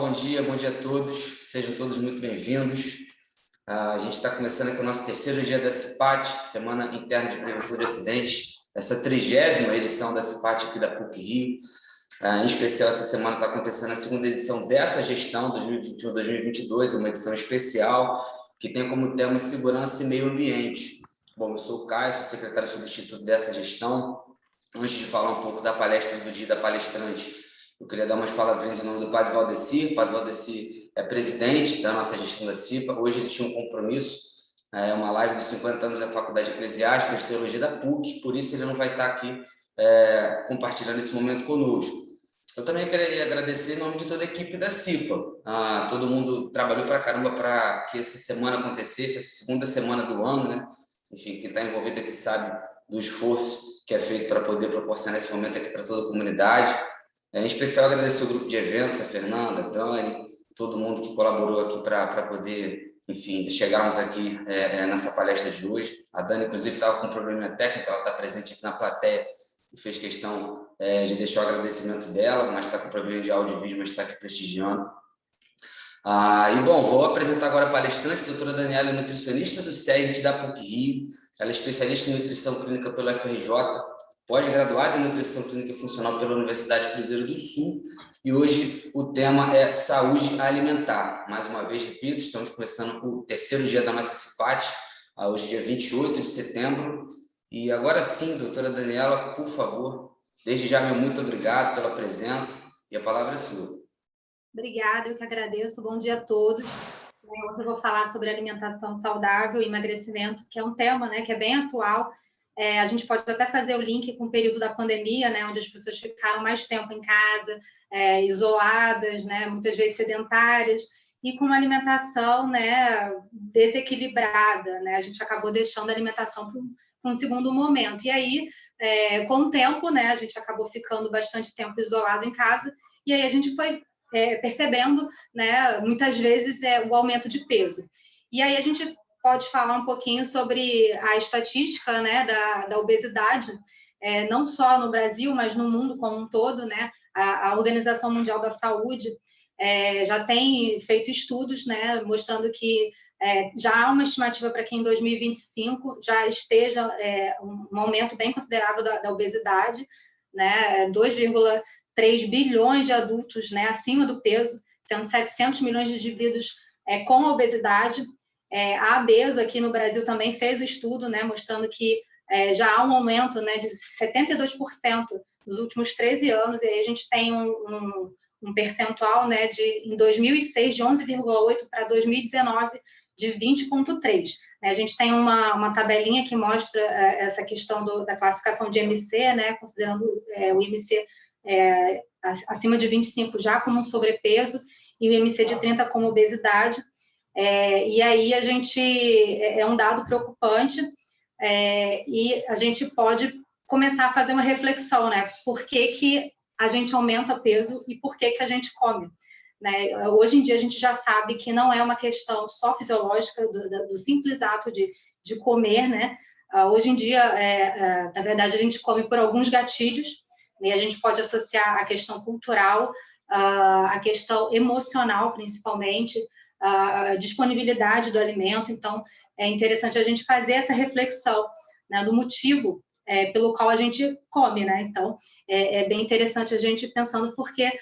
Bom dia a todos, sejam todos muito bem-vindos. A gente está começando aqui o nosso terceiro dia da CIPAT, Semana Interna de Prevenção de Acidentes, essa 30ª edição da CIPAT aqui da PUC-Rio. Em especial, essa semana está acontecendo a segunda edição dessa gestão, 2021-2022, uma edição especial que tem como tema Segurança e Meio Ambiente. Bom, eu sou o Caio, sou secretário substituto dessa gestão. Antes de falar um pouco da palestra do dia da palestrante, eu queria dar umas palavrinhas em nome do Padre Valdeci. O Padre Valdeci é presidente da nossa gestão da CIPA. Hoje ele tinha um compromisso, uma live dos 50 anos da Faculdade Eclesiástica de Teologia da PUC, por isso ele não vai estar aqui compartilhando esse momento conosco. Eu também queria agradecer em nome de toda a equipe da CIPA. Todo mundo trabalhou pra caramba para que essa semana acontecesse, essa segunda semana do ano, né? Enfim, quem está envolvido aqui sabe do esforço que é feito para poder proporcionar esse momento aqui para toda a comunidade. Em especial, agradecer o grupo de eventos, a Fernanda, a Dani, todo mundo que colaborou aqui para poder, enfim, chegarmos aqui nessa palestra de hoje. A Dani, inclusive, estava com um problema técnico, ela está presente aqui na plateia e fez questão de deixar o agradecimento dela, mas está com problema de áudio e vídeo, mas está aqui prestigiando. Bom, vou apresentar agora a palestrante, a doutora Daniela, nutricionista do CERT da PUC-Rio. Ela é especialista em nutrição clínica pelo FRJ, pós-graduada em Nutrição Clínica e Funcional pela Universidade Cruzeiro do Sul, e hoje o tema é saúde alimentar. Mais uma vez, repito, estamos começando o terceiro dia da nossa CIPAT, hoje dia 28 de setembro, e agora sim, doutora Daniela, por favor, desde já, meu muito obrigado pela presença, e a palavra é sua. Obrigada, eu que agradeço, bom dia a todos. Hoje eu vou falar sobre alimentação saudável e emagrecimento, que é um tema, né, que é bem atual. A gente pode até fazer o link com o período da pandemia, né, onde as pessoas ficaram mais tempo em casa, isoladas, né, muitas vezes sedentárias, e com uma alimentação, né, desequilibrada, né, a gente acabou deixando a alimentação para um segundo momento. E aí, com o tempo, né, a gente acabou ficando bastante tempo isolado em casa, e aí a gente foi percebendo, né, muitas vezes o aumento de peso. E aí a gente pode falar um pouquinho sobre a estatística, né, da obesidade, não só no Brasil, mas no mundo como um todo, né? A Organização Mundial da Saúde já tem feito estudos, né, mostrando que já há uma estimativa para que em 2025 já esteja um aumento bem considerável da obesidade, né, 2,3 bilhões de adultos, né, acima do peso, sendo 700 milhões de indivíduos com obesidade. A ABESO aqui no Brasil também fez o estudo, né, mostrando que já há um aumento, né, de 72% nos últimos 13 anos, e aí a gente tem um percentual, né, em 2006 de 11,8% para 2019 de 20,3%. A gente tem uma tabelinha que mostra essa questão da classificação de IMC, né, considerando o IMC acima de 25 já como um sobrepeso e o IMC de 30 como obesidade. E aí a gente é um dado preocupante e a gente pode começar a fazer uma reflexão, né? Por que a gente aumenta peso e por que a gente come? Né? Hoje em dia a gente já sabe que não é uma questão só fisiológica do simples ato de comer, né? Hoje em dia, na verdade, a gente come por alguns gatilhos, e a gente pode associar a questão cultural, a questão emocional, principalmente, a disponibilidade do alimento. Então, é interessante a gente fazer essa reflexão, né, do motivo pelo qual a gente come, né? Então, é bem interessante a gente ir pensando, porque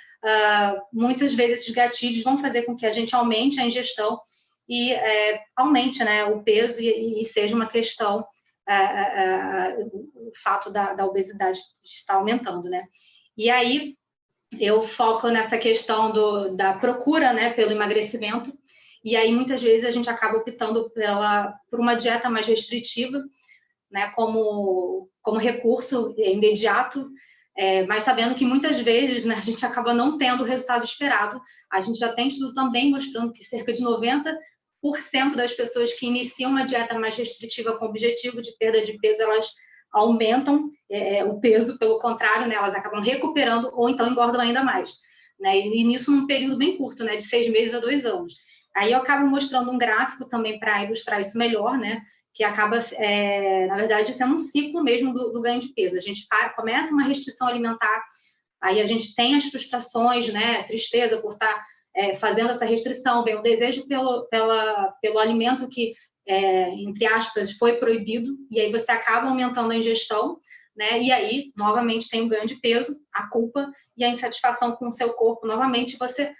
muitas vezes esses gatilhos vão fazer com que a gente aumente a ingestão e aumente, né, o peso e seja uma questão, o fato da obesidade estar aumentando, né? E aí, eu foco nessa questão da procura, né, pelo emagrecimento, e aí muitas vezes a gente acaba optando por uma dieta mais restritiva, né, como recurso imediato, mas sabendo que muitas vezes, né, a gente acaba não tendo o resultado esperado. A gente já tem estudo também mostrando que cerca de 90% das pessoas que iniciam uma dieta mais restritiva com o objetivo de perda de peso, elas aumentam o peso, pelo contrário, né, elas acabam recuperando ou então engordam ainda mais, né, e nisso num período bem curto, né, de 6 meses a 2 anos. Aí eu acabo mostrando um gráfico também para ilustrar isso melhor, né, que acaba, na verdade, sendo um ciclo mesmo do ganho de peso. A gente começa uma restrição alimentar, aí a gente tem as frustrações, né, tristeza por estar fazendo essa restrição, vem o desejo pelo alimento que, entre aspas, foi proibido, e aí você acaba aumentando a ingestão, né? E aí, novamente, tem um ganho de peso, a culpa e a insatisfação com o seu corpo. Novamente, você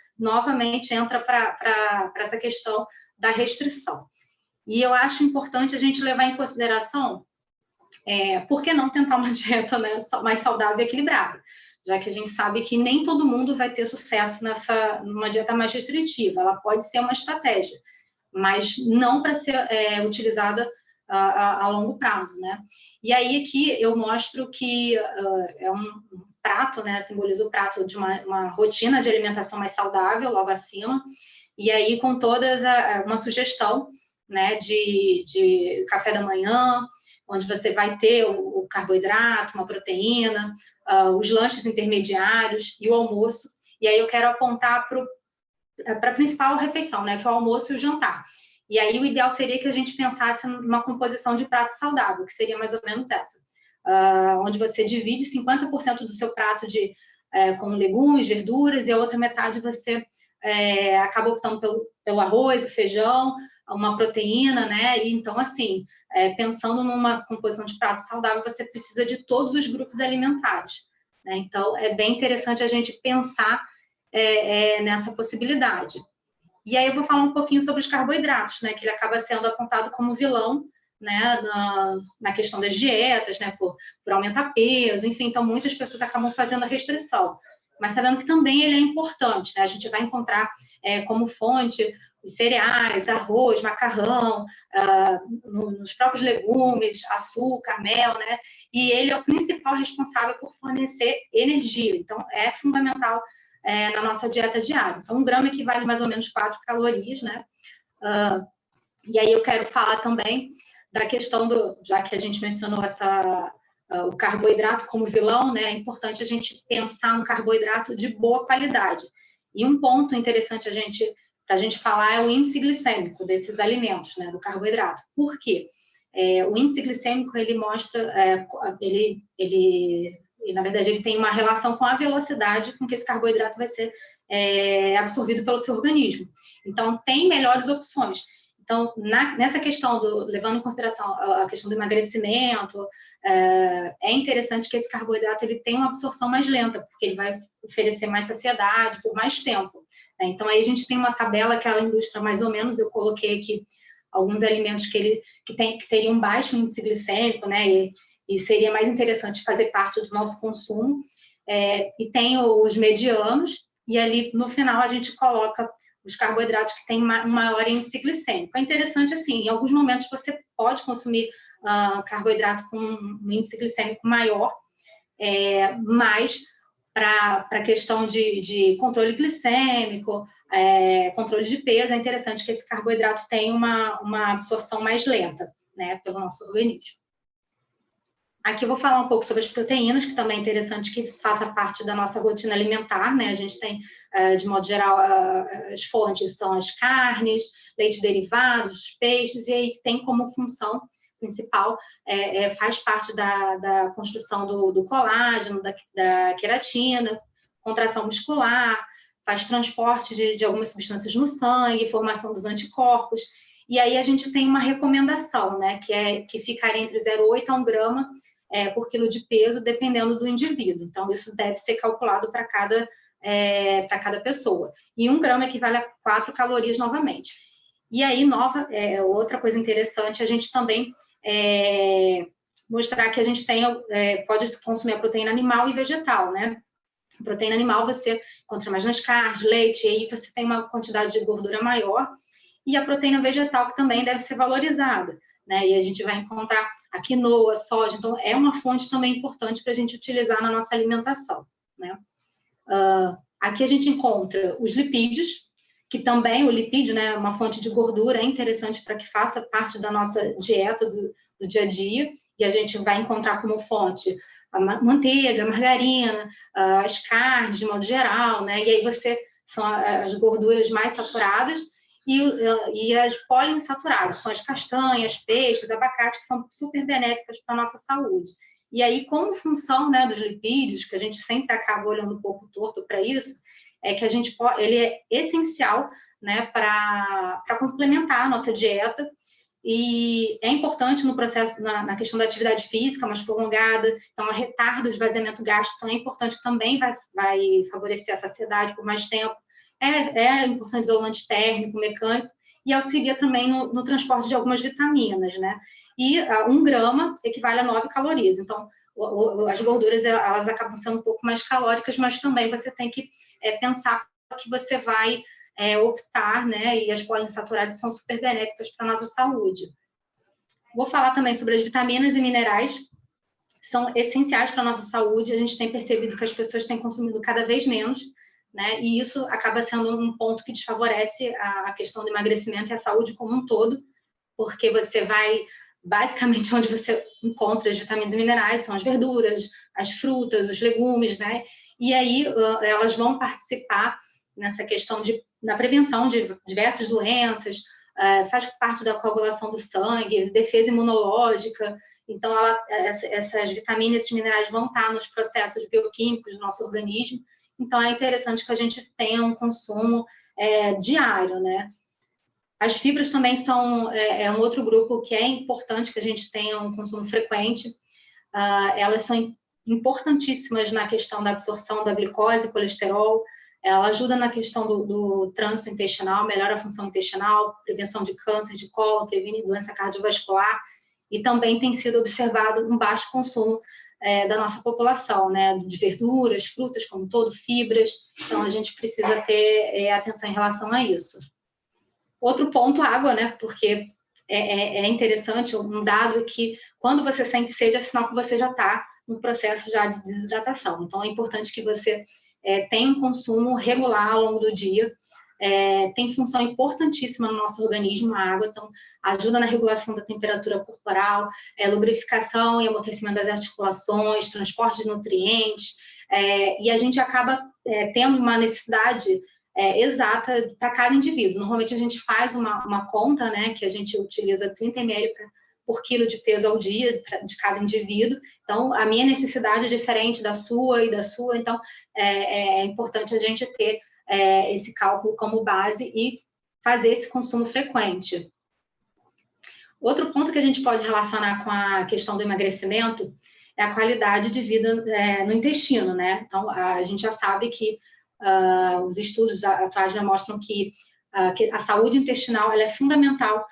entra para essa questão da restrição. E eu acho importante a gente levar em consideração, por que não tentar uma dieta, né, mais saudável e equilibrada? Já que a gente sabe que nem todo mundo vai ter sucesso numa dieta mais restritiva. Ela pode ser uma estratégia, mas não para ser utilizada a longo prazo, né? E aí aqui eu mostro que é um prato, né? Simboliza o prato de uma rotina de alimentação mais saudável, logo acima, e aí com todas uma sugestão, né? De café da manhã, onde você vai ter o carboidrato, uma proteína, os lanches intermediários e o almoço. E aí eu quero apontar para a principal refeição, né? Que é o almoço e o jantar. E aí o ideal seria que a gente pensasse numa composição de prato saudável, que seria mais ou menos essa. Onde você divide 50% do seu prato com legumes, verduras, e a outra metade você acaba optando pelo arroz, o feijão, uma proteína, né? E então, assim, pensando numa composição de prato saudável, você precisa de todos os grupos alimentares, né? Então, é bem interessante a gente pensar nessa possibilidade. E aí eu vou falar um pouquinho sobre os carboidratos, né? Que ele acaba sendo apontado como vilão, né? Na questão das dietas, né? Por aumentar peso, enfim. Então, muitas pessoas acabam fazendo a restrição. Mas sabendo que também ele é importante, né? A gente vai encontrar como fonte os cereais, arroz, macarrão, nos próprios legumes, açúcar, mel, né? E ele é o principal responsável por fornecer energia. Então, é fundamental na nossa dieta diária. Então, 1 grama equivale mais ou menos 4 calorias, né? E aí eu quero falar também da questão já que a gente mencionou o carboidrato como vilão, né? É importante a gente pensar no carboidrato de boa qualidade. E um ponto interessante para a gente falar é o índice glicêmico desses alimentos, né? Do carboidrato. Por quê? O índice glicêmico, ele mostra, na verdade, ele tem uma relação com a velocidade com que esse carboidrato vai ser absorvido pelo seu organismo. Então, tem melhores opções. Então, nessa questão, levando em consideração a questão do emagrecimento, é interessante que esse carboidrato ele tenha uma absorção mais lenta, porque ele vai oferecer mais saciedade por mais tempo, né? Então, aí a gente tem uma tabela que ela ilustra mais ou menos, eu coloquei aqui alguns alimentos que teriam um baixo índice glicêmico, né? E seria mais interessante fazer parte do nosso consumo. E tem os medianos, e ali no final a gente coloca os carboidratos que têm um maior índice glicêmico. É interessante, assim, em alguns momentos você pode consumir carboidrato com um índice glicêmico maior, mas para a questão de controle glicêmico, controle de peso, é interessante que esse carboidrato tenha uma absorção mais lenta, né, pelo nosso organismo. Aqui eu vou falar um pouco sobre as proteínas, que também é interessante que faça parte da nossa rotina alimentar, né? A gente tem, de modo geral, as fontes são as carnes, leite derivados, os peixes, e aí tem como função principal, faz parte da construção do colágeno, da queratina, contração muscular, faz transporte de algumas substâncias no sangue, formação dos anticorpos, e aí a gente tem uma recomendação, né? Que ficaria entre 0,8 a 1 grama por quilo de peso, dependendo do indivíduo. Então, isso deve ser calculado para cada pessoa. E 1 grama equivale a 4 calorias novamente. E aí, outra coisa interessante, a gente também mostrar que a gente pode consumir a proteína animal e vegetal, né? A proteína animal você encontra mais nas carnes, leite, e aí você tem uma quantidade de gordura maior. E a proteína vegetal, que também deve ser valorizada, né? E a gente vai encontrar a quinoa, soja, então é uma fonte também importante para a gente utilizar na nossa alimentação, né? Aqui a gente encontra os lipídios, que também o lipídio, né, é uma fonte de gordura, é interessante para que faça parte da nossa dieta do dia a dia, e a gente vai encontrar como fonte a manteiga, a margarina, as carnes de modo geral, né? E aí são as gorduras mais saturadas, e as poliinsaturadas, são as castanhas, peixes, abacate, que são super benéficas para a nossa saúde. E aí, como função, né, dos lipídios, que a gente sempre acaba olhando um pouco torto para isso, é que ele é essencial, né, para complementar a nossa dieta, e é importante no processo, na questão da atividade física mais prolongada, então, retarda o esvaziamento gástrico, então é importante que também vai favorecer a saciedade por mais tempo, é importante isolante térmico, mecânico, e auxilia também no transporte de algumas vitaminas, né? E 1 grama equivale a 9 calorias, então, as gorduras, elas acabam sendo um pouco mais calóricas, mas também você tem que pensar que você vai optar, né? E as poliinsaturadas são super benéficas para a nossa saúde. Vou falar também sobre as vitaminas e minerais, são essenciais para a nossa saúde. A gente tem percebido que as pessoas têm consumido cada vez menos, né? E isso acaba sendo um ponto que desfavorece a questão do emagrecimento e a saúde como um todo, porque você vai, basicamente, onde você encontra as vitaminas e minerais, são as verduras, as frutas, os legumes, né? E aí elas vão participar nessa questão na prevenção de diversas doenças, faz parte da coagulação do sangue, defesa imunológica. Então, essas vitaminas e minerais vão estar nos processos bioquímicos do nosso organismo. Então, é interessante que a gente tenha um consumo diário, né? As fibras também são um outro grupo que é importante que a gente tenha um consumo frequente. Elas são importantíssimas na questão da absorção da glicose e colesterol. Ela ajuda na questão do trânsito intestinal, melhora a função intestinal, prevenção de câncer de cólon, previne doença cardiovascular, e também tem sido observado um baixo consumo da nossa população, né, de verduras, frutas como um todo, fibras. Então, a gente precisa ter atenção em relação a isso. Outro ponto, água, né, porque é interessante, um dado que quando você sente sede, é sinal que você já está no processo já de desidratação. Então, é importante que você tenha um consumo regular ao longo do dia. Tem função importantíssima no nosso organismo, a água, então ajuda na regulação da temperatura corporal, lubrificação e amortecimento das articulações, transporte de nutrientes, e a gente acaba tendo uma necessidade exata para cada indivíduo. Normalmente a gente faz uma conta, né, que a gente utiliza 30 ml por quilo de peso ao dia de cada indivíduo. Então, a minha necessidade é diferente da sua e da sua, então é importante a gente ter esse cálculo como base e fazer esse consumo frequente. Outro ponto que a gente pode relacionar com a questão do emagrecimento é a qualidade de vida no intestino, né? Então, a gente já sabe que os estudos atuais já mostram que a saúde intestinal ela é fundamental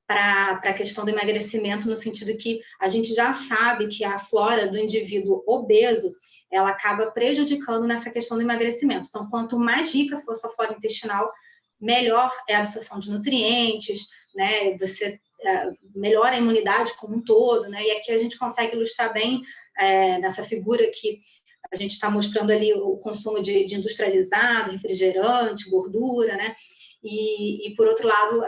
para a questão do emagrecimento, no sentido que a gente já sabe que a flora do indivíduo obeso, ela acaba prejudicando nessa questão do emagrecimento. Então, quanto mais rica for a sua flora intestinal, melhor é a absorção de nutrientes, né? Você melhora a imunidade como um todo, né? E aqui a gente consegue ilustrar bem nessa figura que a gente está mostrando ali o consumo de industrializado, refrigerante, gordura, né? E por outro lado,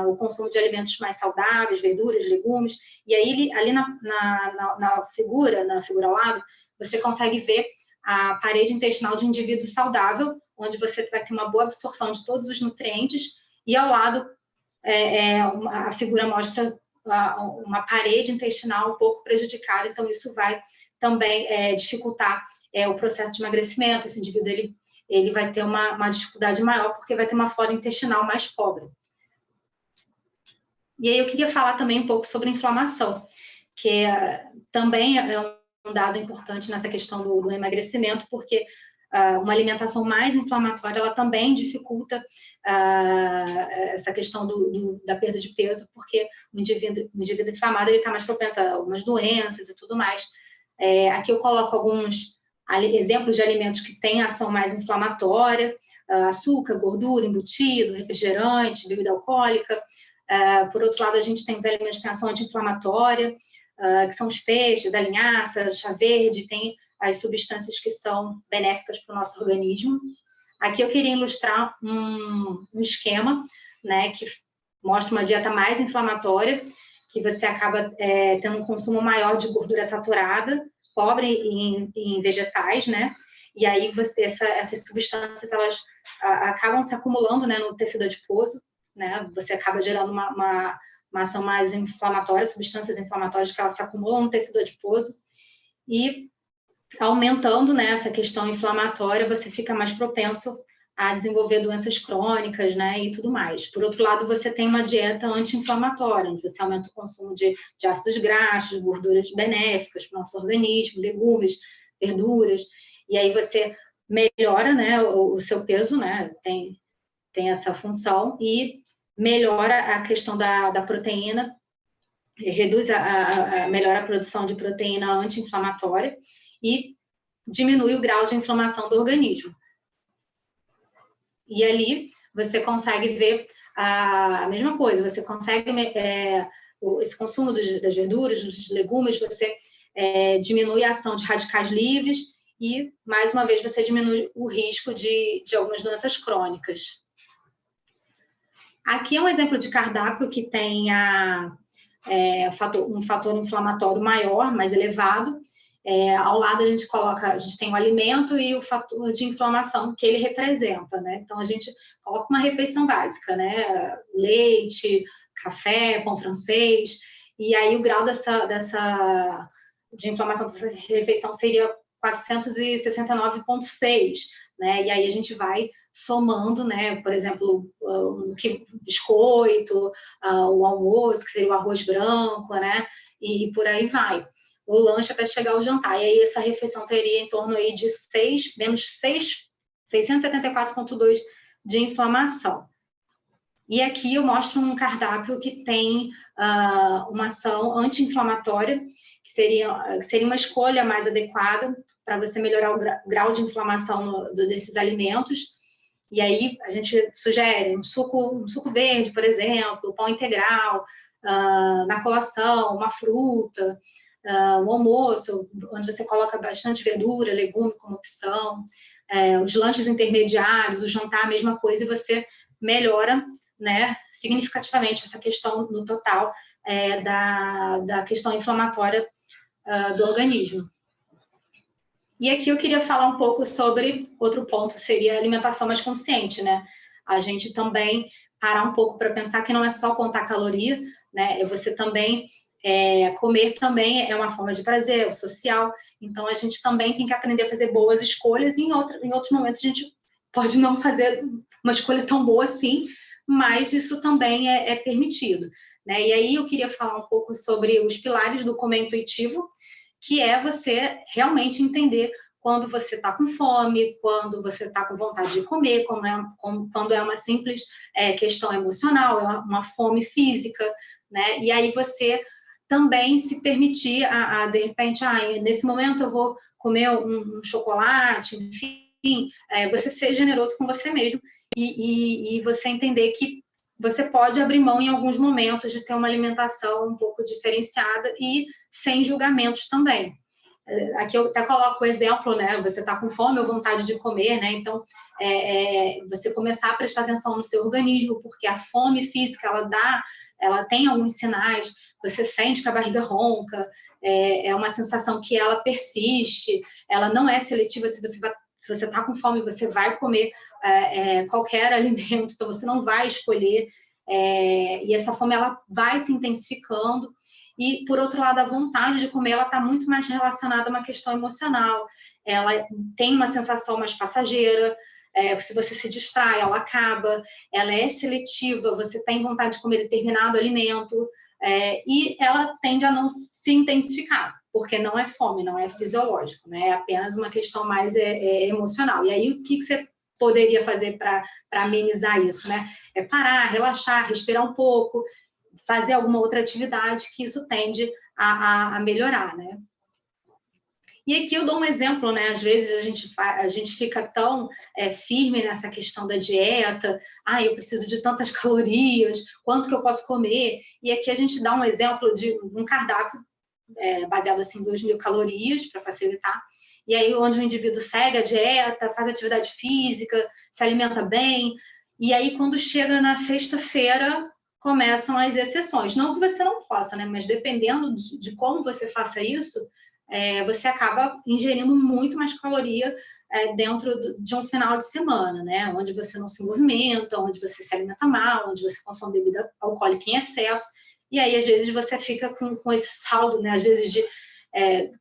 o consumo de alimentos mais saudáveis, verduras, legumes. E aí, ali na figura ao lado, você consegue ver a parede intestinal de um indivíduo saudável, onde você vai ter uma boa absorção de todos os nutrientes, e ao lado, a figura mostra uma parede intestinal um pouco prejudicada, então isso vai também dificultar o processo de emagrecimento. Esse indivíduo, ele vai ter uma dificuldade maior, porque vai ter uma flora intestinal mais pobre. E aí eu queria falar também um pouco sobre inflamação, que também é um dado importante nessa questão do emagrecimento, porque uma alimentação mais inflamatória, ela também dificulta essa questão da perda de peso, porque o indivíduo inflamado, ele está mais propenso a algumas doenças e tudo mais. Aqui eu coloco alguns exemplos de alimentos que têm ação mais inflamatória: açúcar, gordura, embutido, refrigerante, bebida alcoólica. Por outro lado, a gente tem os alimentos que têm ação anti-inflamatória, que são os peixes, a linhaça, chá verde, tem as substâncias que são benéficas para o nosso organismo. Aqui eu queria ilustrar um esquema, né, que mostra uma dieta mais inflamatória, que você acaba tendo um consumo maior de gordura saturada, pobre em vegetais, né? E aí essas substâncias, elas acabam se acumulando, né, no tecido adiposo, né? Você acaba gerando uma ação mais inflamatória, substâncias inflamatórias que elas se acumulam no tecido adiposo. E aumentando, né, essa questão inflamatória, você fica mais propenso a desenvolver doenças crônicas, né, e tudo mais. Por outro lado, você tem uma dieta anti-inflamatória, onde você aumenta o consumo de ácidos graxos, gorduras benéficas para o nosso organismo, legumes, verduras, e aí você melhora, né, o seu peso, né, tem essa função, e melhora a questão da proteína, reduz melhora a produção de proteína anti-inflamatória e diminui o grau de inflamação do organismo. E ali você consegue ver a mesma coisa, você consegue esse consumo das verduras, dos legumes, você diminui a ação de radicais livres e, mais uma vez, você diminui o risco de algumas doenças crônicas. Aqui é um exemplo de cardápio que tem um fator inflamatório maior, mais elevado. Ao lado a gente tem o alimento e o fator de inflamação que ele representa, né? Então a gente coloca uma refeição básica, né? Leite, café, pão francês, e aí o grau de inflamação dessa refeição seria 469,6, né? E aí a gente vai somando, né? Por exemplo, o biscoito, o almoço, que seria o arroz branco, né? E por aí vai. O lanche até chegar ao jantar. E aí essa refeição teria em torno aí de 674,2 de inflamação. E aqui eu mostro um cardápio que tem uma ação anti-inflamatória, que seria uma escolha mais adequada para você melhorar o grau de inflamação desses alimentos. E aí a gente sugere um suco verde, por exemplo, pão integral, na colação, uma fruta, o almoço, onde você coloca bastante verdura, legume como opção, os lanches intermediários, o jantar, a mesma coisa, e você melhora, né, significativamente essa questão no total da questão inflamatória do organismo. E aqui eu queria falar um pouco sobre outro ponto, seria a alimentação mais consciente, né? A gente também parar um pouco para pensar que não é só contar caloria, né? É você também comer também é uma forma de prazer, social. Então a gente também tem que aprender a fazer boas escolhas, e em outros momentos a gente pode não fazer uma escolha tão boa assim, mas isso também é permitido, né? E aí eu queria falar um pouco sobre os pilares do comer intuitivo, que é você realmente entender quando você está com fome, quando você está com vontade de comer, quando é uma simples questão emocional, é uma fome física, né? E aí você também se permitir de repente, nesse momento eu vou comer um chocolate, enfim, você ser generoso com você mesmo e você entender que você pode abrir mão em alguns momentos de ter uma alimentação um pouco diferenciada e sem julgamentos também. Aqui eu até coloco o exemplo, né? Você está com fome ou vontade de comer, né? Então, você começar a prestar atenção no seu organismo, porque a fome física, ela tem alguns sinais, você sente que a barriga ronca, é uma sensação que ela persiste, ela não é seletiva. Se você está com fome, você vai comer qualquer alimento, então você não vai escolher, e essa fome ela vai se intensificando. E, por outro lado, a vontade de comer ela está muito mais relacionada a uma questão emocional. Ela tem uma sensação mais passageira, se você se distrai, ela acaba, ela é seletiva, você tem vontade de comer determinado alimento, e ela tende a não se intensificar, porque não é fome, não é fisiológico, né? É apenas uma questão mais emocional. E aí, o que você poderia fazer para amenizar isso, né? É parar, relaxar, respirar um pouco, fazer alguma outra atividade, que isso tende a melhorar, né? E aqui eu dou um exemplo, né? Às vezes a gente fica tão firme nessa questão da dieta, eu preciso de tantas calorias, quanto que eu posso comer? E aqui a gente dá um exemplo de um cardápio baseado assim, em 2.000 calorias, para facilitar. E aí, onde o indivíduo segue a dieta, faz atividade física, se alimenta bem, e aí, quando chega na sexta-feira, começam as exceções. Não que você não possa, né? Mas dependendo de como você faça isso, você acaba ingerindo muito mais caloria dentro de um final de semana, né? Onde você não se movimenta, onde você se alimenta mal, onde você consome bebida alcoólica em excesso. E aí, às vezes, você fica com esse saldo, né? Às vezes, de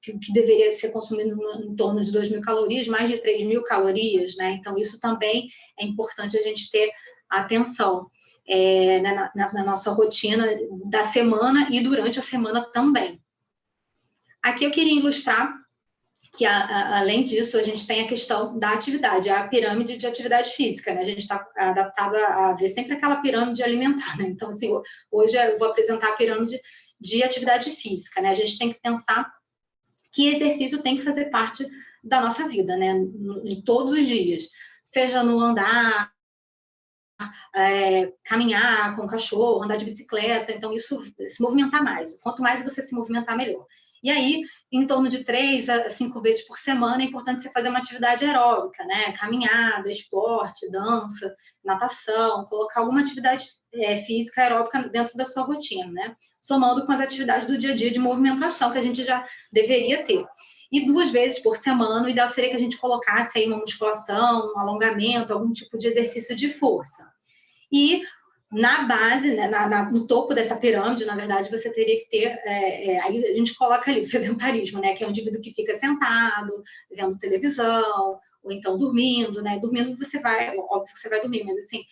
que deveria ser consumido em torno de 2.000 calorias, mais de 3.000 calorias, né? Então, isso também é importante a gente ter atenção na nossa rotina da semana e durante a semana também. Aqui eu queria ilustrar que, além disso, a gente tem a questão da atividade, a pirâmide de atividade física, né? A gente está adaptado a ver sempre aquela pirâmide alimentar, né? Então, assim, hoje eu vou apresentar a pirâmide de atividade física, né? A gente tem que pensar que exercício tem que fazer parte da nossa vida, né? Em todos os dias, seja no andar, caminhar com o cachorro, andar de bicicleta, então isso, se movimentar mais. Quanto mais você se movimentar, melhor. E aí, em torno de 3 a 5 vezes por semana, é importante você fazer uma atividade aeróbica, né? Caminhada, esporte, dança, natação, colocar alguma atividade física aeróbica dentro da sua rotina, né? Somando com as atividades do dia a dia de movimentação que a gente já deveria ter. E 2 vezes por semana, o ideal seria que a gente colocasse aí uma musculação, um alongamento, algum tipo de exercício de força. E na base, né, no topo dessa pirâmide, na verdade, você teria que ter, aí a gente coloca ali o sedentarismo, né, que é um indivíduo que fica sentado, vendo televisão, ou então dormindo, né, dormindo você vai, óbvio que você vai dormir, mas assim,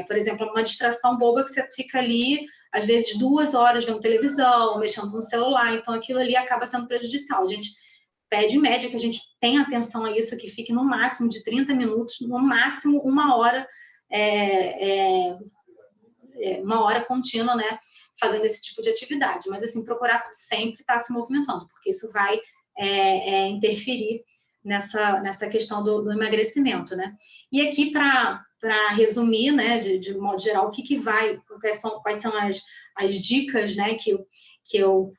por exemplo, uma distração boba que você fica ali, às vezes 2 horas vendo televisão, mexendo no celular, então aquilo ali acaba sendo prejudicial. A gente pede em média que a gente tenha atenção a isso, que fique no máximo de 30 minutos, no máximo 1 hora, uma hora contínua, né, fazendo esse tipo de atividade, mas assim, procurar sempre estar se movimentando, porque isso vai interferir nessa questão do emagrecimento, né. E aqui, para resumir, né, de modo geral, quais são as dicas, né, que eu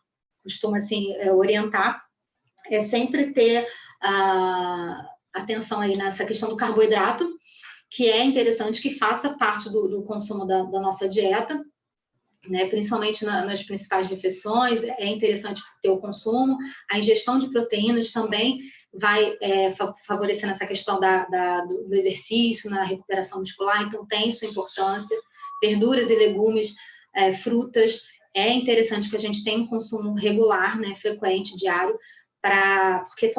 costumo, assim, orientar, é sempre ter atenção aí nessa questão do carboidrato, que é interessante que faça parte do consumo da nossa dieta, né? Principalmente nas principais refeições, é interessante ter o consumo. A ingestão de proteínas também vai favorecer essa questão do exercício, na recuperação muscular, então tem sua importância. Verduras e legumes, frutas, é interessante que a gente tenha um consumo regular, né, frequente, diário, porque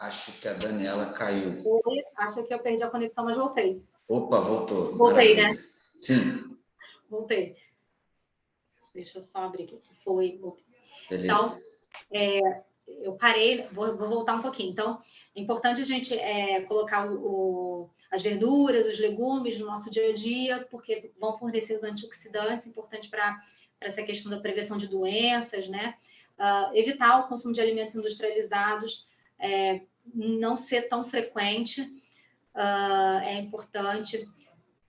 Acho que a Daniela caiu. Acho que eu perdi a conexão, mas voltei. Opa, voltou. Voltei, maravilha. né? Sim. Voltei. Deixa eu só abrir aqui. Voltei. Beleza. Então, eu parei, vou voltar um pouquinho. Então, é importante a gente colocar as verduras, os legumes no nosso dia a dia, porque vão fornecer os antioxidantes, importante para essa questão da prevenção de doenças, né? Evitar o consumo de alimentos industrializados, não ser tão frequente, é importante.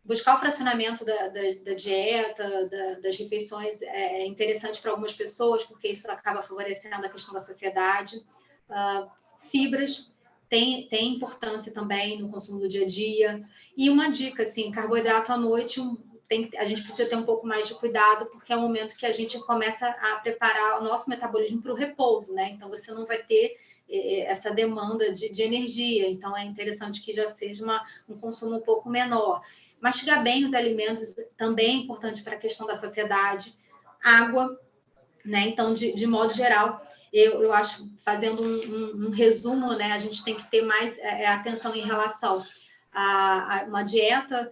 Buscar o fracionamento da dieta, das refeições é interessante para algumas pessoas, porque isso acaba favorecendo a questão da saciedade. Fibras tem importância também no consumo do dia a dia. E uma dica, assim, carboidrato à noite, a gente precisa ter um pouco mais de cuidado, porque é o momento que a gente começa a preparar o nosso metabolismo para o repouso, né? Então, você não vai ter essa demanda de energia. Então, é interessante que já seja um consumo um pouco menor. Mastigar bem os alimentos também é importante para a questão da saciedade. Água, né? Então, de modo geral, eu acho, fazendo um resumo, né? A gente tem que ter mais atenção em relação a uma dieta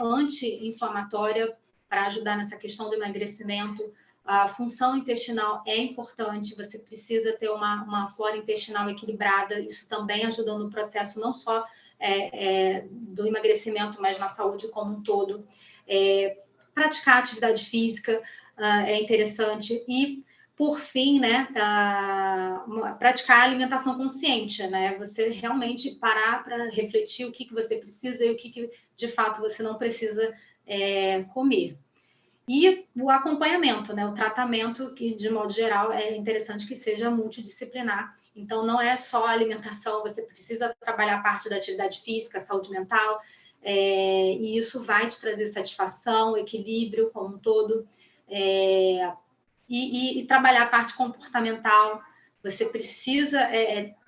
anti-inflamatória para ajudar nessa questão do emagrecimento. A função intestinal é importante, você precisa ter uma flora intestinal equilibrada, isso também ajuda no processo não só do emagrecimento, mas na saúde como um todo. Praticar atividade física é interessante e, por fim, né, praticar a alimentação consciente, né? Você realmente parar para refletir o que você precisa e o que de fato você não precisa comer. E o acompanhamento, né? O tratamento, que de modo geral é interessante que seja multidisciplinar. Então, não é só a alimentação, você precisa trabalhar a parte da atividade física, saúde mental, e isso vai te trazer satisfação, equilíbrio como um todo. e trabalhar a parte comportamental. Você precisa,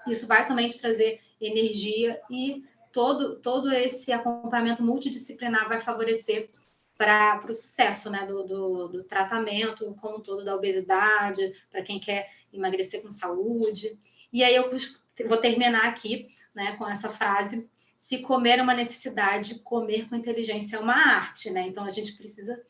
isso vai também te trazer energia e todo esse acompanhamento multidisciplinar vai favorecer para o sucesso, né, do tratamento como um todo da obesidade, para quem quer emagrecer com saúde. E aí eu vou terminar aqui, né, com essa frase: se comer é uma necessidade, comer com inteligência é uma arte, né? Então a gente precisa,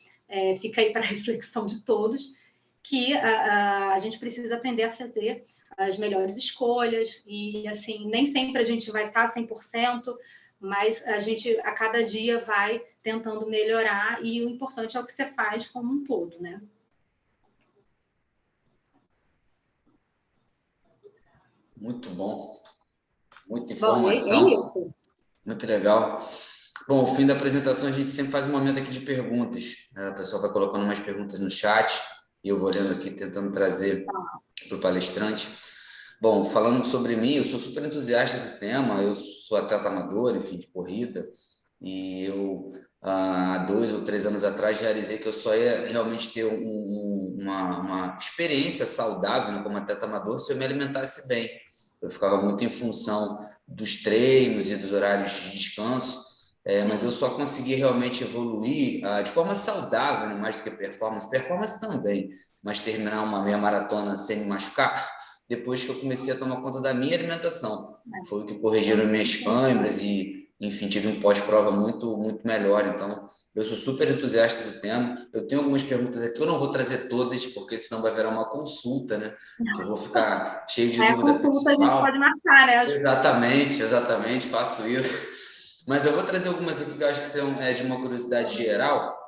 fica aí para a reflexão de todos, que a gente precisa aprender a fazer as melhores escolhas, e assim, nem sempre a gente vai estar 100%, mas a gente a cada dia vai tentando melhorar, e o importante é o que você faz como um todo, né? Muito bom, muita Bom, é informação, isso. muito legal. Bom, ao fim da apresentação, a gente sempre faz um momento aqui de perguntas. O pessoal vai colocando umas perguntas no chat e eu vou olhando aqui, tentando trazer para o palestrante. Bom, falando sobre mim, eu sou super entusiasta do tema, eu sou atleta amador, enfim, de corrida, e eu, há 2 ou 3 anos atrás, realizei que eu só ia realmente ter uma experiência saudável, né, como atleta amador se eu me alimentasse bem. Eu ficava muito em função dos treinos e dos horários de descanso, mas eu só consegui realmente evoluir de forma saudável, né, mais do que performance também, mas terminar uma meia maratona sem me machucar, depois que eu comecei a tomar conta da minha alimentação. Foi o que corrigiram minhas câimbras e, enfim, tive um pós-prova muito, muito melhor. Então, eu sou super entusiasta do tema. Eu tenho algumas perguntas aqui, eu não vou trazer todas, porque senão vai virar uma consulta, né? Que eu vou ficar cheio de A dúvida consulta a gente pessoal. pode marcar, né? Exatamente, faço isso. Mas eu vou trazer algumas aqui que eu acho que são de uma curiosidade geral,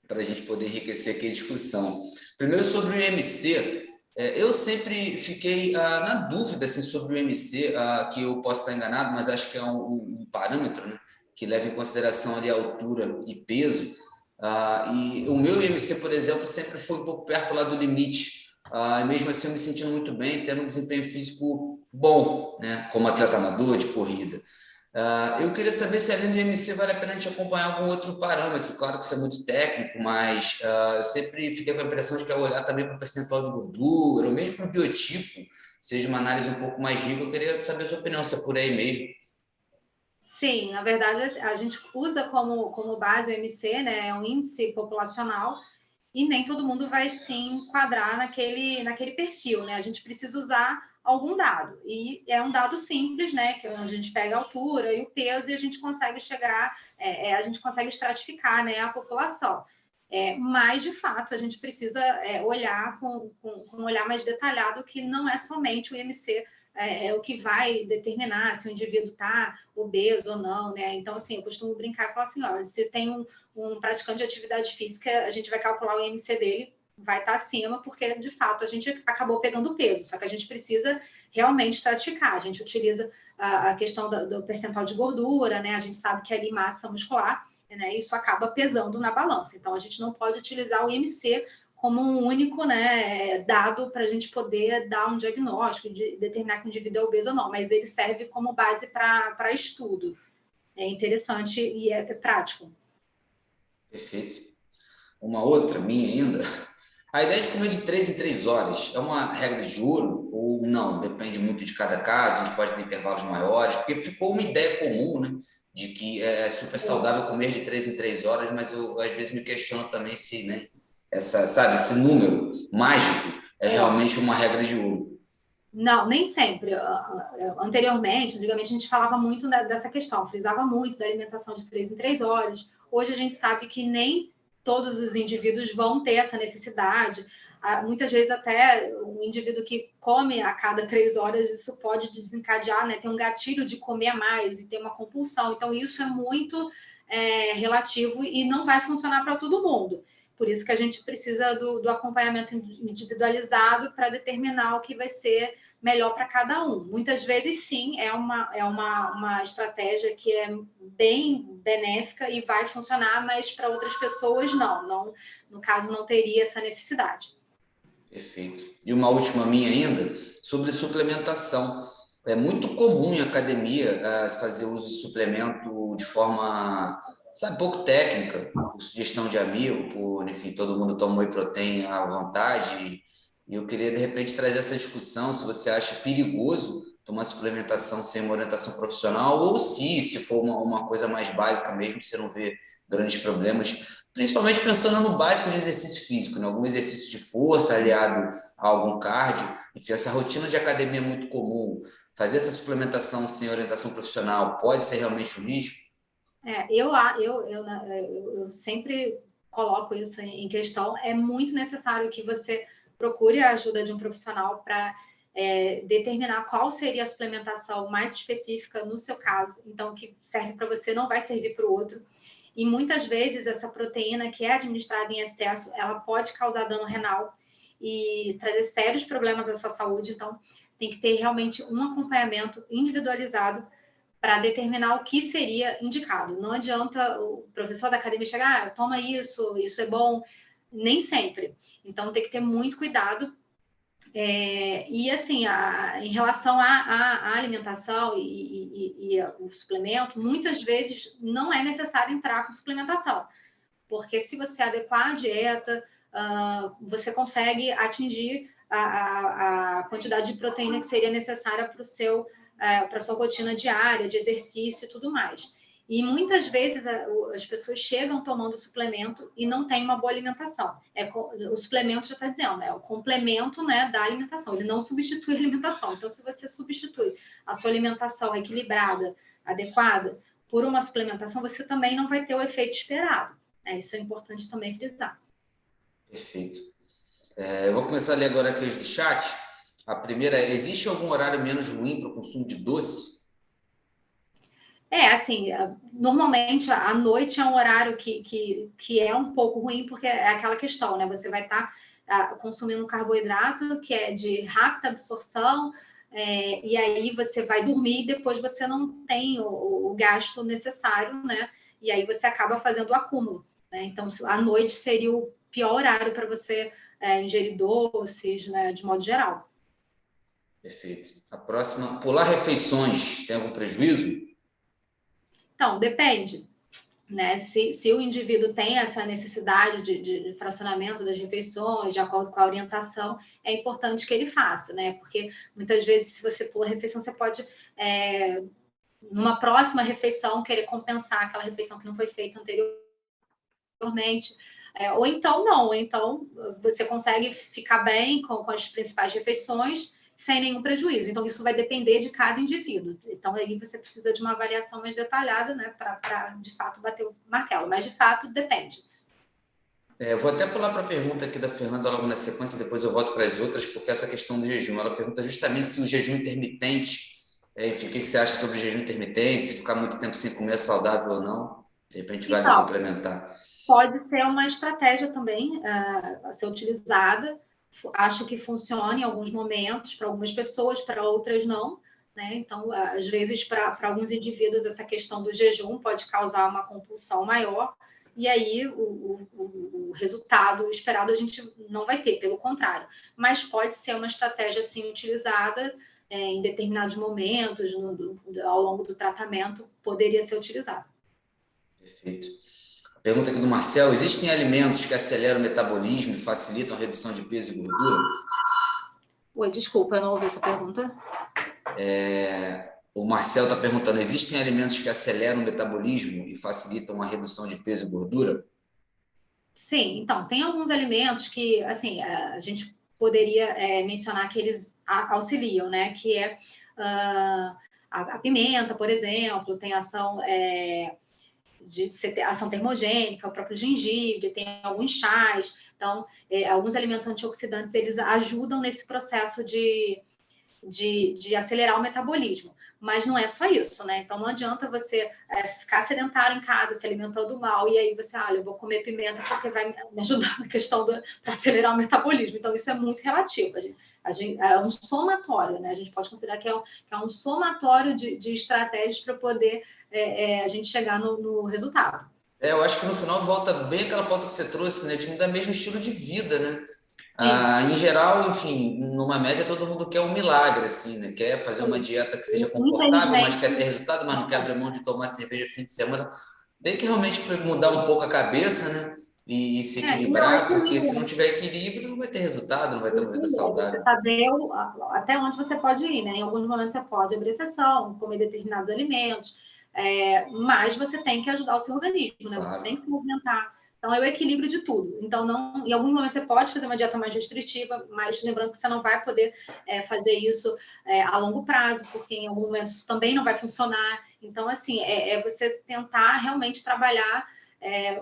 para a gente poder enriquecer aqui a discussão. Primeiro, sobre o IMC. Eu sempre fiquei na dúvida assim, sobre o IMC, que eu posso estar enganado, mas acho que é um parâmetro, né, que leva em consideração ali a altura e peso. E o meu IMC, por exemplo, sempre foi um pouco perto lá do limite. E mesmo assim, eu me sentindo muito bem, tendo um desempenho físico bom, né, como atleta amador de corrida. Eu queria saber se além do IMC vale a pena a gente acompanhar algum outro parâmetro. Claro que isso é muito técnico, mas eu sempre fiquei com a impressão de que ao olhar também para o percentual de gordura, ou mesmo para o biotipo, seja uma análise um pouco mais rica. Eu queria saber a sua opinião, se é por aí mesmo. Sim, na verdade, a gente usa como base o MC, né? É um índice populacional, e nem todo mundo vai se enquadrar naquele perfil, né? A gente precisa usar algum dado, e é um dado simples, né? Que a gente pega a altura e o peso e a gente consegue chegar, a gente consegue estratificar, né, a população. Mas, de fato, a gente precisa olhar com um olhar mais detalhado, que não é somente o IMC o que vai determinar se o indivíduo está obeso ou não, né? Então, assim, eu costumo brincar e falar assim, olha, se tem um praticante de atividade física, a gente vai calcular o IMC dele, vai estar acima, porque, de fato, a gente acabou pegando peso, só que a gente precisa realmente estratificar. A gente utiliza a questão do percentual de gordura, né? A gente sabe que ali massa muscular, né? Isso acaba pesando na balança. Então, a gente não pode utilizar o IMC como um único, né, dado para a gente poder dar um diagnóstico, de determinar que o indivíduo é obeso ou não, mas ele serve como base para estudo. É interessante e é prático. Perfeito. Uma outra minha ainda. A ideia de comer de 3 em 3 horas é uma regra de ouro ou não? Depende muito de cada caso, a gente pode ter intervalos maiores, porque ficou uma ideia comum, né, de que é super saudável comer de 3 em 3 horas, mas eu às vezes me questiono também se, né, esse número mágico é realmente uma regra de ouro. Não, nem sempre. Anteriormente, a gente falava muito dessa questão, frisava muito da alimentação de 3 em 3 horas. Hoje a gente sabe que nem todos os indivíduos vão ter essa necessidade. Muitas vezes até um indivíduo que come a cada 3 horas, isso pode desencadear, né? Ter um gatilho de comer mais e ter uma compulsão. Então, isso é muito relativo e não vai funcionar para todo mundo. Por isso que a gente precisa do acompanhamento individualizado para determinar o que vai ser melhor para cada um. Muitas vezes, sim, é uma estratégia que é bem benéfica e vai funcionar, mas para outras pessoas, não. No caso, não teria essa necessidade. Perfeito. E uma última minha ainda, sobre suplementação. É muito comum em academia fazer uso de suplemento de forma, sabe, pouco técnica, por sugestão de amigo, enfim, todo mundo toma whey protein à vontade E eu queria, de repente, trazer essa discussão, se você acha perigoso tomar suplementação sem uma orientação profissional, ou se for uma coisa mais básica mesmo, você não vê grandes problemas, principalmente pensando no básico de exercício físico, né? Algum exercício de força aliado a algum cardio, enfim, essa rotina de academia é muito comum. Fazer essa suplementação sem orientação profissional pode ser realmente um risco? Eu sempre coloco isso em questão. É muito necessário que você procure a ajuda de um profissional para determinar qual seria a suplementação mais específica no seu caso. Então, o que serve para você não vai servir para o outro. E muitas vezes essa proteína que é administrada em excesso, ela pode causar dano renal e trazer sérios problemas à sua saúde. Então, tem que ter realmente um acompanhamento individualizado para determinar o que seria indicado. Não adianta o professor da academia chegar, toma isso, isso é bom, nem sempre. Então, tem que ter muito cuidado. E assim, em relação à alimentação e o suplemento, muitas vezes não é necessário entrar com suplementação, porque se você adequar a dieta, você consegue atingir a quantidade de proteína que seria necessária para a sua rotina diária, de exercício e tudo mais. E muitas vezes as pessoas chegam tomando suplemento e não têm uma boa alimentação. O suplemento já está dizendo, é o complemento, né, da alimentação, ele não substitui a alimentação. Então, se você substitui a sua alimentação equilibrada, adequada, por uma suplementação, você também não vai ter o efeito esperado. Isso é importante também frisar. Perfeito. Eu vou começar a ler agora aqui os do chat. A primeira é: existe algum horário menos ruim para o consumo de doce? Assim, normalmente à noite é um horário que é um pouco ruim, porque é aquela questão, né? Você vai estar consumindo carboidrato que é de rápida absorção, e aí você vai dormir e depois você não tem o gasto necessário, né? E aí você acaba fazendo o acúmulo, né? Então, à noite seria o pior horário para você ingerir doces, né? De modo geral. Perfeito. A próxima: pular refeições tem algum prejuízo? Então, depende, né? Se o indivíduo tem essa necessidade de fracionamento das refeições, de acordo com a orientação, é importante que ele faça, né? Porque muitas vezes, se você pula a refeição, você pode, numa próxima refeição, querer compensar aquela refeição que não foi feita anteriormente. Ou então não, ou então você consegue ficar bem com as principais refeições sem nenhum prejuízo. Então, isso vai depender de cada indivíduo. Então, aí você precisa de uma avaliação mais detalhada, né, para, de fato, bater o martelo. Mas, de fato, depende. Eu vou até pular para a pergunta aqui da Fernanda logo na sequência, depois eu volto para as outras, porque essa questão do jejum, ela pergunta justamente se o jejum intermitente, enfim, o que você acha sobre o jejum intermitente, se ficar muito tempo sem comer é saudável ou não, de repente vale complementar. Pode ser uma estratégia também a ser utilizada. Acho que funciona em alguns momentos, para algumas pessoas, para outras não, né? Então, às vezes, para alguns indivíduos, essa questão do jejum pode causar uma compulsão maior, e aí o resultado esperado a gente não vai ter, pelo contrário. Mas pode ser uma estratégia, assim, utilizada em determinados momentos, ao longo do tratamento, poderia ser utilizada. Perfeito. Pergunta aqui do Marcel: existem alimentos que aceleram o metabolismo e facilitam a redução de peso e gordura? Oi, desculpa, eu não ouvi essa pergunta. O Marcel está perguntando: existem alimentos que aceleram o metabolismo e facilitam a redução de peso e gordura? Sim, então, tem alguns alimentos que, assim, a gente poderia mencionar que eles auxiliam, né? Que é a pimenta, por exemplo, tem ação de ação termogênica, o próprio gengibre, tem alguns chás. Então, alguns alimentos antioxidantes, eles ajudam nesse processo de acelerar o metabolismo. Mas não é só isso, né? Então, não adianta você ficar sedentário em casa, se alimentando mal, e aí você, eu vou comer pimenta porque vai me ajudar na questão para acelerar o metabolismo. Então, isso é muito relativo. É um somatório, né? A gente pode considerar que é um somatório de estratégias para poder a gente chegar no resultado. Eu acho que no final volta bem aquela pauta que você trouxe, né? De mudar mesmo estilo de vida, né? Em geral, enfim, numa média, todo mundo quer um milagre, assim, né? Quer fazer uma dieta que seja confortável, mas quer ter resultado, mas não quer abrir mão de tomar cerveja no fim de semana. Tem que realmente mudar um pouco a cabeça, né? e se Não, equilibrar, porque se não tiver equilíbrio, não vai ter resultado, não vai ter uma vida saudável. você saber até onde você pode ir, né? Em alguns momentos você pode abrir exceção, comer determinados alimentos, mas você tem que ajudar o seu organismo, né? Claro. Você tem que se movimentar. Então, é o equilíbrio de tudo. Então, não, em alguns momentos você pode fazer uma dieta mais restritiva, mas lembrando que você não vai poder fazer isso a longo prazo, porque em algum momento isso também não vai funcionar. Então, assim, você tentar realmente trabalhar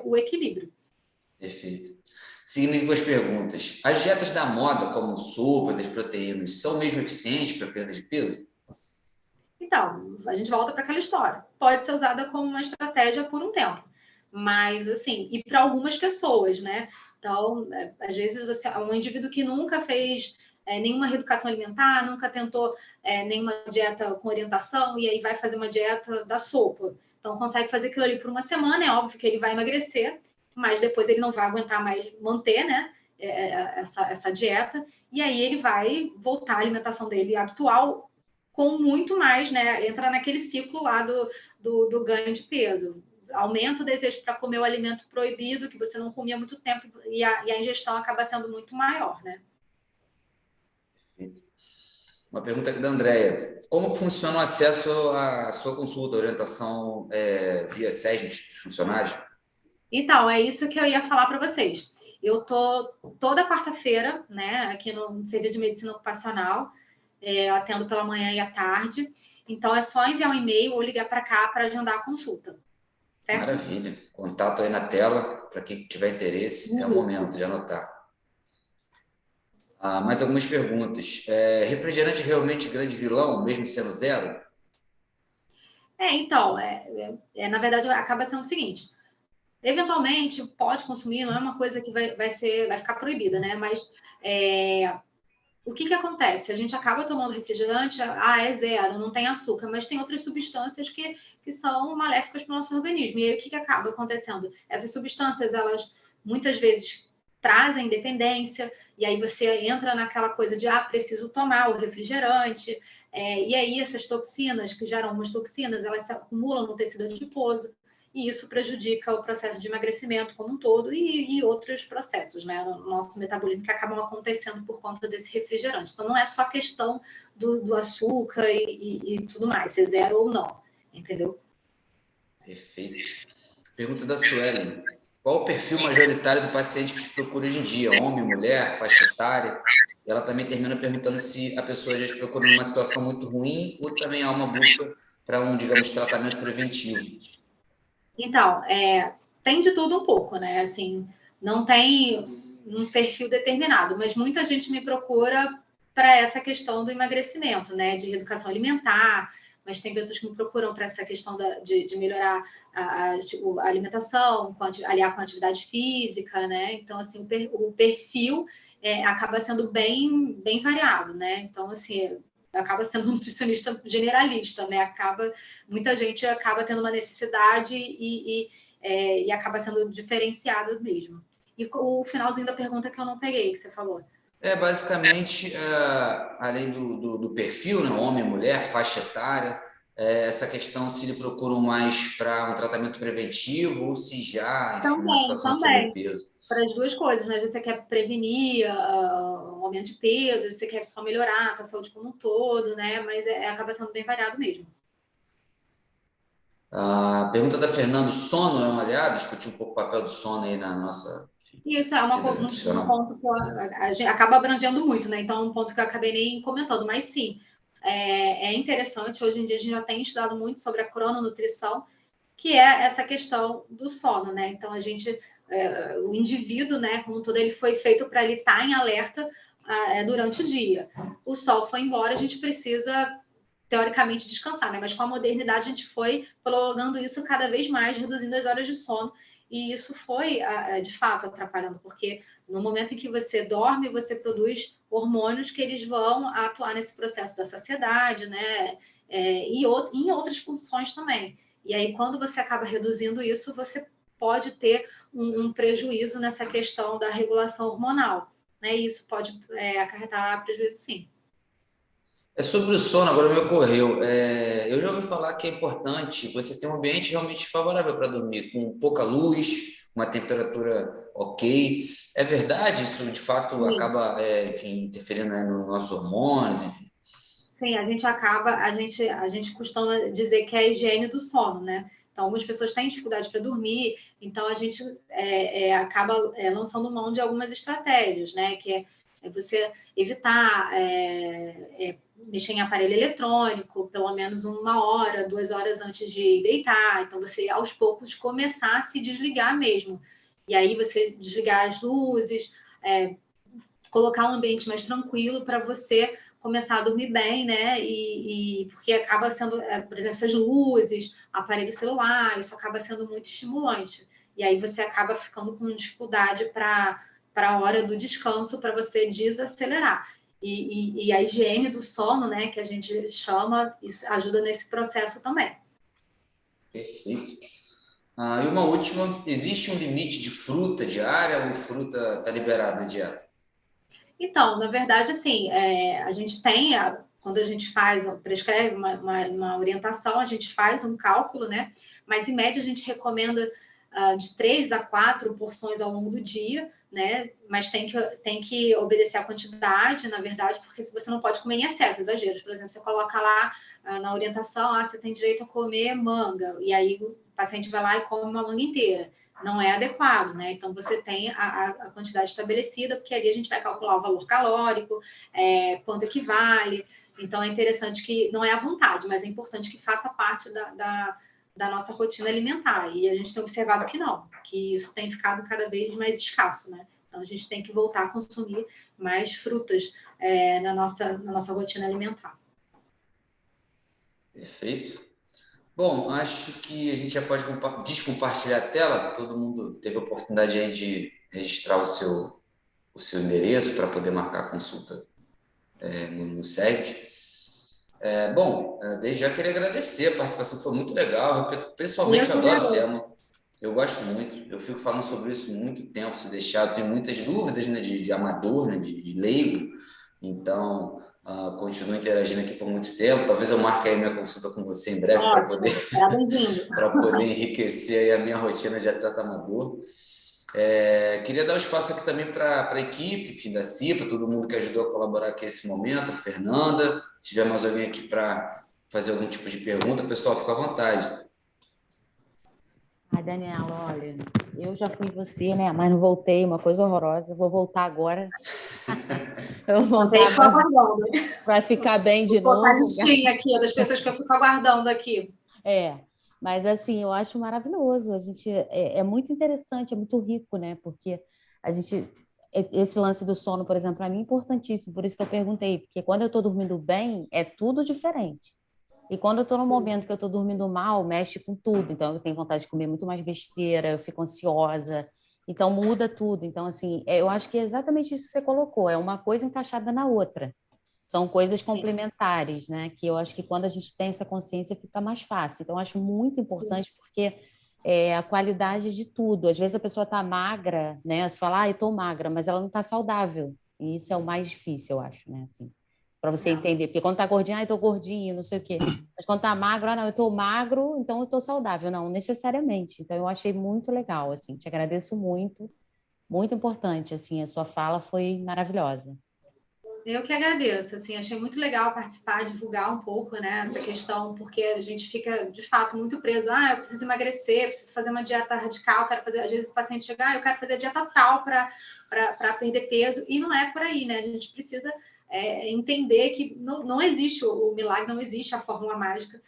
o equilíbrio. Perfeito. Seguindo com as perguntas. As dietas da moda, como sopa, das proteínas, são mesmo eficientes para perda de peso? Então, a gente volta para aquela história. Pode ser usada como uma estratégia por um tempo, mas assim, e para algumas pessoas, né? Então, às vezes você é um indivíduo que nunca fez nenhuma reeducação alimentar, nunca tentou nenhuma dieta com orientação, e aí vai fazer uma dieta da sopa. Então, consegue fazer aquilo ali por uma semana, é óbvio que ele vai emagrecer, mas depois ele não vai aguentar mais manter, né? Essa dieta, e aí ele vai voltar à alimentação dele habitual com muito mais, né? Entra naquele ciclo lá do ganho de peso. Aumenta o desejo para comer o alimento proibido, que você não comia há muito tempo, e a ingestão acaba sendo muito maior, né? Uma pergunta aqui da Andréia. Como que funciona o acesso à sua consulta, orientação via SES dos funcionários? Então, é isso que eu ia falar para vocês. Eu tô toda quarta-feira, né, aqui no Serviço de Medicina Ocupacional, eu atendo pela manhã e à tarde. Então, é só enviar um e-mail ou ligar para cá para agendar a consulta. Certo? Maravilha. Contato aí na tela, para quem tiver interesse, é o momento de anotar. Mais algumas perguntas. Refrigerante realmente grande vilão, mesmo sendo zero? Então, na verdade, acaba sendo o seguinte: eventualmente pode consumir, não é uma coisa que vai ficar proibida, né? Mas o que acontece? A gente acaba tomando refrigerante, é zero, não tem açúcar, mas tem outras substâncias que são maléficas para o nosso organismo. E aí o que acaba acontecendo? Essas substâncias, elas muitas vezes trazem dependência, e aí você entra naquela coisa de preciso tomar o refrigerante, e aí essas toxinas, que geram umas toxinas, elas se acumulam no tecido adiposo, e isso prejudica o processo de emagrecimento como um todo e outros processos, né, no nosso metabolismo que acabam acontecendo por conta desse refrigerante. Então, não é só questão do açúcar e tudo mais, se é zero ou não, entendeu? Perfeito. Pergunta da Suelen. Qual o perfil majoritário do paciente que te procura hoje em dia? Homem, mulher, faixa etária? E ela também termina perguntando se a pessoa já te procura numa situação muito ruim ou também há uma busca para digamos, tratamento preventivo. Então, tem de tudo um pouco, né? Assim, não tem um perfil determinado, mas muita gente me procura para essa questão do emagrecimento, né? De reeducação alimentar, mas tem pessoas que me procuram para essa questão de melhorar a alimentação, aliar com a atividade física, né? Então, assim, o perfil acaba sendo bem variado, né? Então, assim, acaba sendo um nutricionista generalista, né? Muita gente acaba tendo uma necessidade e acaba sendo diferenciada mesmo. E o finalzinho da pergunta que eu não peguei, que você falou. Basicamente, além do perfil, né, homem, mulher, faixa etária, essa questão se lhe procuram mais para um tratamento preventivo ou se já, enfim, uma situação de sobrepeso. Para as duas coisas, né? Você quer prevenir o aumento de peso, você quer só melhorar a tua saúde como um todo, né? Mas acaba sendo bem variado mesmo. A pergunta da Fernanda, sono é um aliado? Discutir um pouco o papel do sono aí na nossa Isso é um ponto que a gente acaba abrangendo muito, né? Então, um ponto que eu acabei nem comentando, mas sim, é interessante. Hoje em dia a gente já tem estudado muito sobre a crononutrição, que é essa questão do sono, né? Então, o indivíduo, né, como todo, ele foi feito para ele estar em alerta durante o dia. O sol foi embora, a gente precisa teoricamente descansar, né? Mas com a modernidade a gente foi prolongando isso cada vez mais, reduzindo as horas de sono, e isso foi de fato atrapalhando, porque no momento em que você dorme, você produz hormônios que eles vão atuar nesse processo da saciedade, né? E em outras funções também. E aí, quando você acaba reduzindo isso, você pode ter um prejuízo nessa questão da regulação hormonal, né? E isso pode acarretar prejuízo, sim. É sobre o sono, agora me ocorreu. Eu já ouvi falar que é importante você ter um ambiente realmente favorável para dormir, com pouca luz, uma temperatura ok. É verdade? Isso de fato Sim. acaba, enfim, interferindo, né, nos nossos hormônios, enfim. Sim, a gente costuma dizer que é a higiene do sono, né? Então, algumas pessoas têm dificuldade para dormir, então a gente acaba lançando mão de algumas estratégias, né? Que é você evitar mexer em aparelho eletrônico pelo menos 1 hora, 2 horas antes de deitar. Então, você aos poucos começar a se desligar mesmo. E aí você desligar as luzes, colocar um ambiente mais tranquilo para você começar a dormir bem, né? E porque acaba sendo, por exemplo, essas luzes, aparelho celular, isso acaba sendo muito estimulante. E aí você acaba ficando com dificuldade para a hora do descanso, para você desacelerar. E a higiene do sono, né, que a gente chama, isso ajuda nesse processo também. Perfeito. E uma última, existe um limite de fruta diária ou fruta está liberada na dieta? Então, na verdade, assim, a gente tem, quando a gente prescreve uma orientação, a gente faz um cálculo, né? Mas, em média, a gente recomenda de 3 a 4 porções ao longo do dia, né? Mas tem que obedecer a quantidade, na verdade, porque se você não pode comer em excesso, exageros. Por exemplo, você coloca lá na orientação, você tem direito a comer manga, e aí o paciente vai lá e come uma manga inteira, não é adequado, né? Então você tem a quantidade estabelecida, porque ali a gente vai calcular o valor calórico, quanto equivale. Então é interessante que não é à vontade, mas é importante que faça parte da nossa rotina alimentar. E a gente tem observado que não, que isso tem ficado cada vez mais escasso, né? Então a gente tem que voltar a consumir mais frutas na nossa rotina alimentar. Perfeito. Bom, acho que a gente já pode descompartilhar a tela. Todo mundo teve a oportunidade aí de registrar o seu endereço para poder marcar a consulta no site. Bom, desde já queria agradecer, a participação foi muito legal. Eu repito, E eu pessoalmente que eu adoro o agradeço. tema, eu gosto muito, eu fico falando sobre isso muito tempo, se deixar, eu tenho muitas dúvidas, né, de amador, né, de leigo, então continuo interagindo aqui por muito tempo. Talvez eu marque aí minha consulta com você em breve para poder, Ótimo, será bem-vindo. para poder enriquecer aí a minha rotina de atleta amador. Queria dar o espaço aqui também para a equipe, enfim, da CIPA, todo mundo que ajudou a colaborar aqui nesse momento, a Fernanda, se tiver mais alguém aqui para fazer algum tipo de pergunta, pessoal, fica à vontade. Ai, Daniela, olha, eu já fui você, né? Mas não voltei, uma coisa horrorosa. Vou voltar agora. Eu vou Também voltar estou aguardando. para ficar bem de Vou botar a novo. listinha aqui das pessoas que eu fico aguardando aqui. É, mas assim, eu acho maravilhoso. A gente é muito interessante, é muito rico, né? Porque a gente esse lance do sono, por exemplo, para mim é importantíssimo. Por isso que eu perguntei, porque quando eu estou dormindo bem, é tudo diferente. E quando eu estou no momento que eu estou dormindo mal, mexe com tudo. Então, eu tenho vontade de comer muito mais besteira, eu fico ansiosa. Então, muda tudo. Então, assim, eu acho que é exatamente isso que você colocou. É uma coisa encaixada na outra. São coisas Sim, complementares, né? Que eu acho que quando a gente tem essa consciência, fica mais fácil. Então, eu acho muito sim. importante porque é a qualidade de tudo. Às vezes a pessoa está magra, né? Você fala, eu estou magra, mas ela não está saudável. E isso é o mais difícil, eu acho, né? Assim, para você É. entender. Porque quando tá gordinho, eu tô gordinho, não sei o quê. Mas quando tá magro, não, eu tô magro, então eu tô saudável. Não, necessariamente. Então eu achei muito legal, assim, te agradeço muito, muito importante, assim, a sua fala foi maravilhosa. Eu que agradeço, assim, achei muito legal participar, divulgar um pouco, né, essa questão, porque a gente fica, de fato, muito preso. Eu preciso emagrecer, preciso fazer uma dieta radical, quero fazer, às vezes o paciente chega, eu quero fazer a dieta tal para perder peso, e não é por aí, né, a gente precisa entender que não existe o milagre, não existe a fórmula mágica,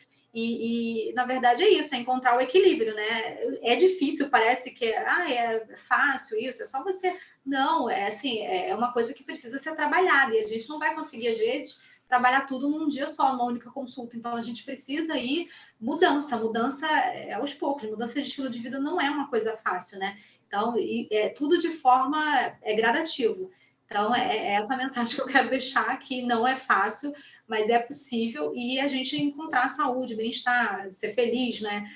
na verdade é isso, é encontrar o equilíbrio, né, é difícil, parece que é fácil isso, é só você não, é assim, é uma coisa que precisa ser trabalhada e a gente não vai conseguir, às vezes, trabalhar tudo num dia só, numa única consulta. Então, a gente precisa ir mudança é aos poucos, mudança de estilo de vida não é uma coisa fácil, né? Então, tudo de forma gradativo. Então, é essa mensagem que eu quero deixar, que não é fácil, mas é possível e a gente encontrar saúde, bem-estar, ser feliz, né?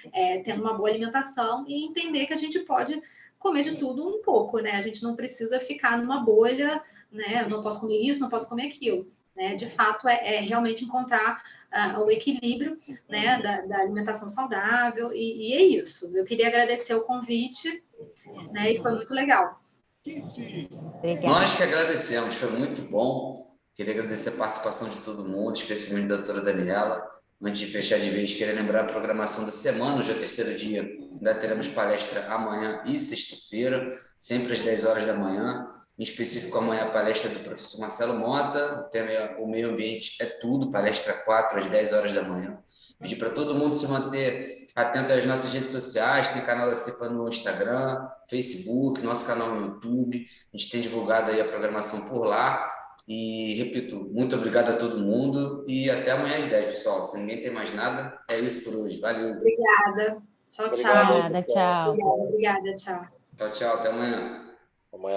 Tendo uma boa alimentação e entender que a gente pode comer de tudo um pouco, né? A gente não precisa ficar numa bolha, né? Eu não posso comer isso, não posso comer aquilo. né? De fato, é realmente encontrar o equilíbrio, né, da alimentação saudável, e é isso. Eu queria agradecer o convite, né, e foi muito legal. Obrigada. Nós que agradecemos, foi muito bom. Queria agradecer a participação de todo mundo, especialmente da doutora Daniela. Antes de fechar de vez, queria lembrar a programação da semana, hoje é o terceiro dia, ainda teremos palestra amanhã e sexta-feira, sempre às 10 horas da manhã. Em específico, amanhã a palestra do professor Marcelo Mota, o tema é o meio ambiente é tudo, palestra 4 às 10 horas da manhã. Pedir para todo mundo se manter atento às nossas redes sociais, tem canal da CIPA no Instagram, Facebook, nosso canal no YouTube, a gente tem divulgado aí a programação por lá. E, repito, muito obrigado a todo mundo e até amanhã às 10, pessoal. Se ninguém tem mais nada, é isso por hoje. Valeu. Obrigada. Tchau, tchau. Obrigada, tchau. Obrigada, tchau. Tchau, tchau. Até amanhã.